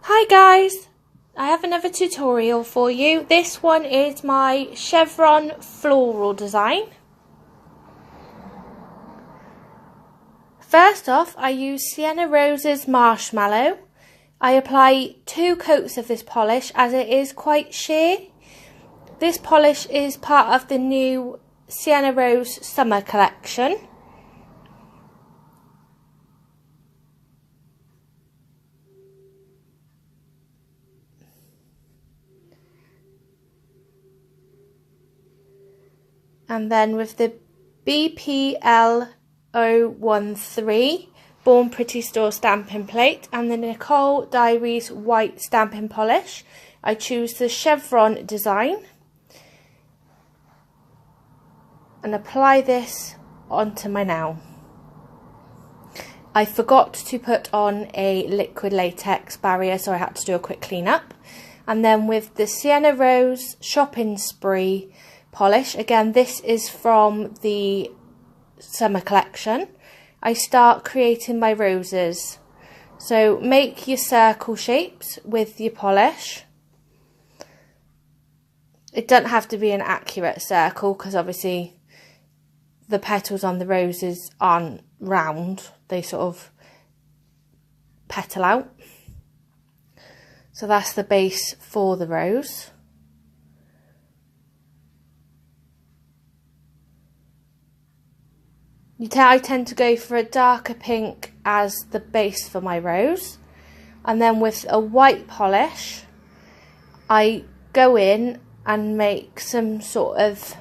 Hi guys, I have another tutorial for you. This one is my Chevron floral design. First off, I use Sienna Rose's Marshmallow. I apply 2 coats of this polish as it is quite sheer. This polish is part of the new Sienna Rose summer collection. And then with the BPL013 Born Pretty Store stamping plate and the Nicole Diaries white stamping polish, I choose the Chevron design and apply this onto my nail. I forgot to put on a liquid latex barrier, so I had to do a quick clean up. And then with the Sienna Rose Shopping Spree polish, again this is from the summer collection, I start creating my roses. So make your circle shapes with your polish. It doesn't have to be an accurate circle because obviously the petals on the roses aren't round, they sort of petal out. So that's the base for the rose. I tend to go for a darker pink as the base for my rose, and then with a white polish I go in and make some sort of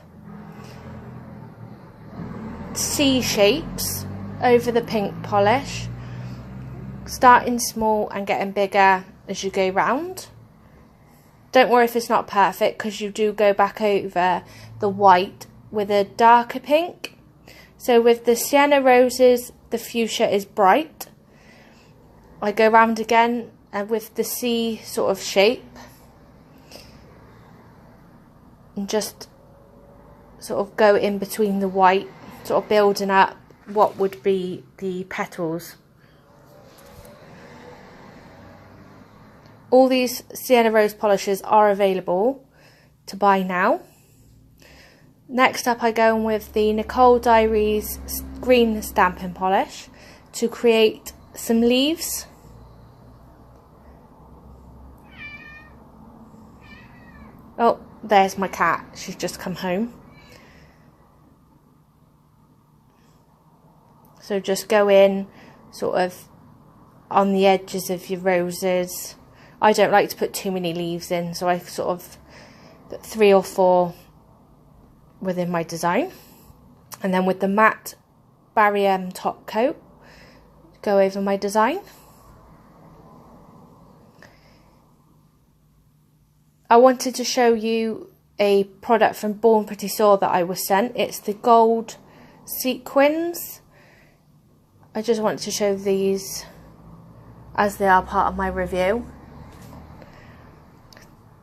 C shapes over the pink polish, starting small and getting bigger as you go round. Don't worry if it's not perfect because you do go back over the white with a darker pink. So with the Sienna Roses, the Fuschia Is Bright, I go round again and with the C sort of shape and just sort of go in between the white, sort of building up what would be the petals. All these Sienna Rose polishes are available to buy now. Next up I go in with the Nicole Diaries green stamping polish to create some leaves. Oh, there's my cat, she's just come home. So just go in sort of on the edges of your roses. I don't like to put too many leaves in, so I sort of put 3 or 4 within my design. And then with the matte barrier top coat, go over my design. I wanted to show you a product from Born Pretty Store that I was sent. It's the gold sequins. I just want to show these as they are part of my review.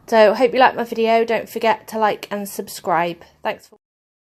So hope you liked my video. Don't forget to like and subscribe. Thanks for